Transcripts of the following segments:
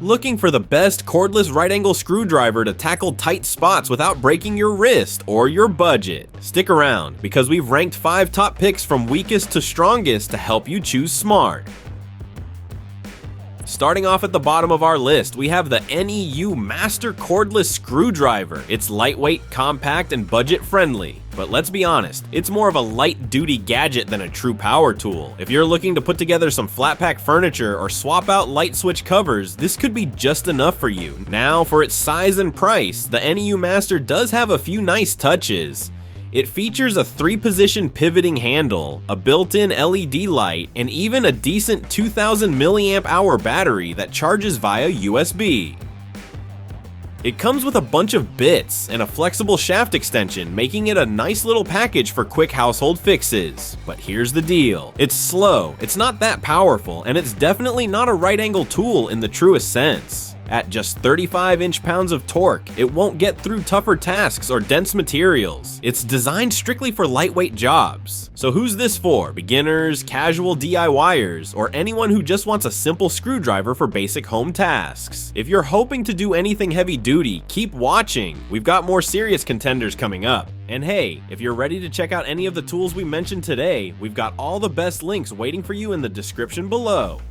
Looking for the best cordless right-angle screwdriver to tackle tight spots without breaking your wrist or your budget? Stick around, because we've ranked 5 top picks from weakest to strongest to help you choose smart. Starting off at the bottom of our list, we have the Neu Master cordless screwdriver. It's lightweight, compact, and budget-friendly. But let's be honest, it's more of a light-duty gadget than a true power tool. If you're looking to put together some flat-pack furniture or swap out light switch covers, this could be just enough for you. Now, for its size and price, the Neu Master does have a few nice touches. It features a 3-position pivoting handle, a built-in LED light, and even a decent 2000 mAh battery that charges via USB. It comes with a bunch of bits and a flexible shaft extension, making it a nice little package for quick household fixes. But here's the deal. It's slow, it's not that powerful, and it's definitely not a right-angle tool in the truest sense. At just 35 inch-pounds of torque, it won't get through tougher tasks or dense materials. It's designed strictly for lightweight jobs. So who's this for? Beginners, casual DIYers, or anyone who just wants a simple screwdriver for basic home tasks? If you're hoping to do anything heavy-duty, keep watching. We've got more serious contenders coming up. And hey, if you're ready to check out any of the tools we mentioned today, we've got all the best links waiting for you in the description below.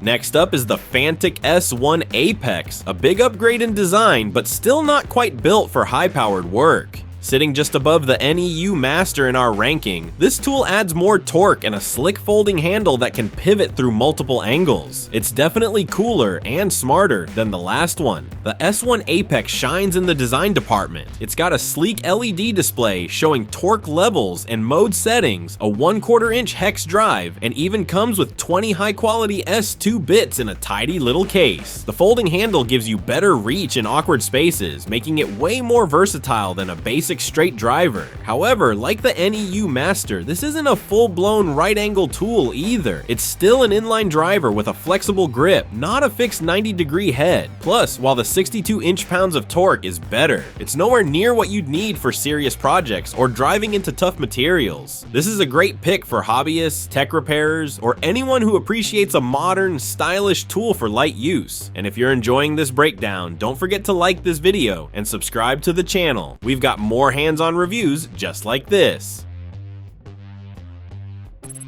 Next up is the Fanttik S1 APEX, a big upgrade in design, but still not quite built for high-powered work. Sitting just above the Neu Master in our ranking, this tool adds more torque and a slick folding handle that can pivot through multiple angles. It's definitely cooler and smarter than the last one. The S1 APEX shines in the design department. It's got a sleek LED display showing torque levels and mode settings, a 1/4 inch hex drive, and even comes with 20 high-quality S2 bits in a tidy little case. The folding handle gives you better reach in awkward spaces, making it way more versatile than a basic straight driver. However, like the Neu Master, this isn't a full-blown right-angle tool either. It's still an inline driver with a flexible grip, not a fixed 90-degree head. Plus, while the 62 inch-pounds of torque is better, it's nowhere near what you'd need for serious projects or driving into tough materials. This is a great pick for hobbyists, tech repairers, or anyone who appreciates a modern, stylish tool for light use. And if you're enjoying this breakdown, don't forget to like this video and subscribe to the channel. We've got more hands-on reviews just like this.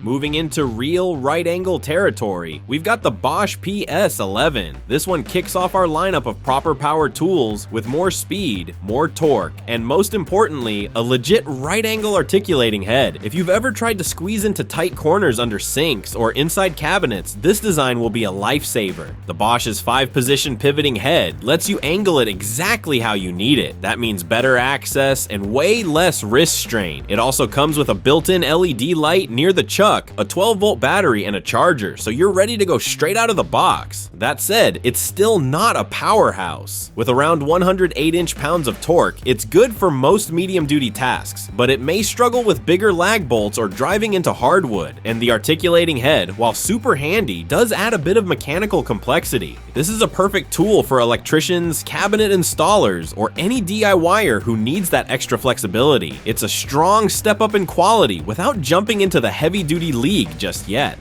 Moving into real right-angle territory, we've got the Bosch PS11. This one kicks off our lineup of proper power tools with more speed, more torque, and most importantly, a legit right-angle articulating head. If you've ever tried to squeeze into tight corners under sinks or inside cabinets, this design will be a lifesaver. The Bosch's 5-position pivoting head lets you angle it exactly how you need it. That means better access and way less wrist strain. It also comes with a built-in LED light near the chuck, a 12-volt battery, and a charger, so you're ready to go straight out of the box. That said, it's still not a powerhouse. With around 108 inch-pounds of torque, it's good for most medium-duty tasks, but it may struggle with bigger lag bolts or driving into hardwood, and the articulating head, while super handy, does add a bit of mechanical complexity. This is a perfect tool for electricians, cabinet installers, or any DIYer who needs that extra flexibility. It's a strong step up in quality without jumping into the heavy-duty league just yet.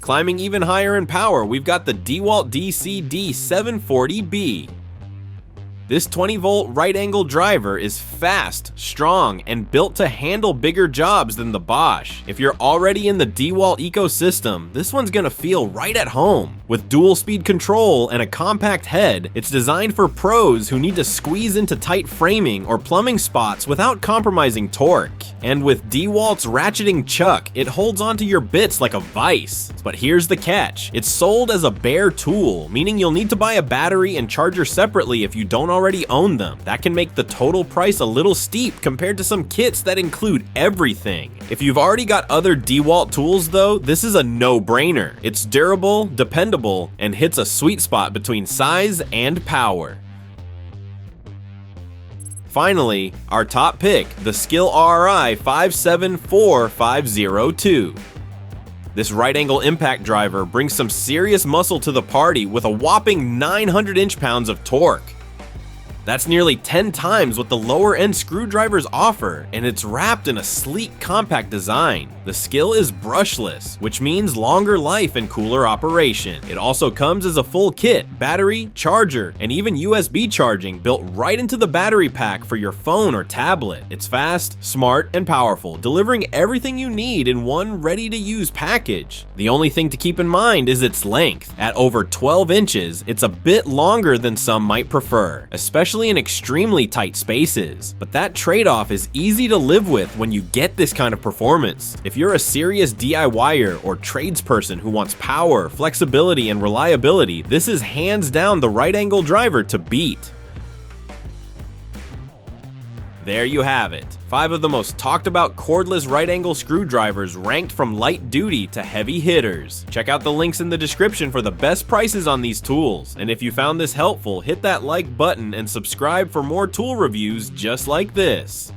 Climbing even higher in power, we've got the DeWalt DCD740B. This 20-volt right-angle driver is fast, strong, and built to handle bigger jobs than the Bosch. If you're already in the DeWalt ecosystem, this one's gonna feel right at home. With dual-speed control and a compact head, it's designed for pros who need to squeeze into tight framing or plumbing spots without compromising torque. And with DeWalt's ratcheting chuck, it holds onto your bits like a vise. But here's the catch. It's sold as a bare tool, meaning you'll need to buy a battery and charger separately if you don't already own them. That can make the total price a little steep compared to some kits that include everything. If you've already got other DeWalt tools though, this is a no-brainer. It's durable, dependable, and hits a sweet spot between size and power. Finally, our top pick, the Skil RI 574502. This right-angle impact driver brings some serious muscle to the party with a whopping 900 inch-pounds of torque. That's nearly 10 times what the lower-end screwdrivers offer, and it's wrapped in a sleek, compact design. The Skil is brushless, which means longer life and cooler operation. It also comes as a full kit, battery, charger, and even USB charging built right into the battery pack for your phone or tablet. It's fast, smart, and powerful, delivering everything you need in one ready-to-use package. The only thing to keep in mind is its length. At over 12 inches, it's a bit longer than some might prefer, especially in extremely tight spaces. But that trade-off is easy to live with when you get this kind of performance. If you're a serious DIYer or tradesperson who wants power, flexibility, and reliability, this is hands down the right angle driver to beat. There you have it. 5 of the most talked about cordless right angle screwdrivers ranked from light duty to heavy hitters. Check out the links in the description for the best prices on these tools. And if you found this helpful, hit that like button and subscribe for more tool reviews just like this.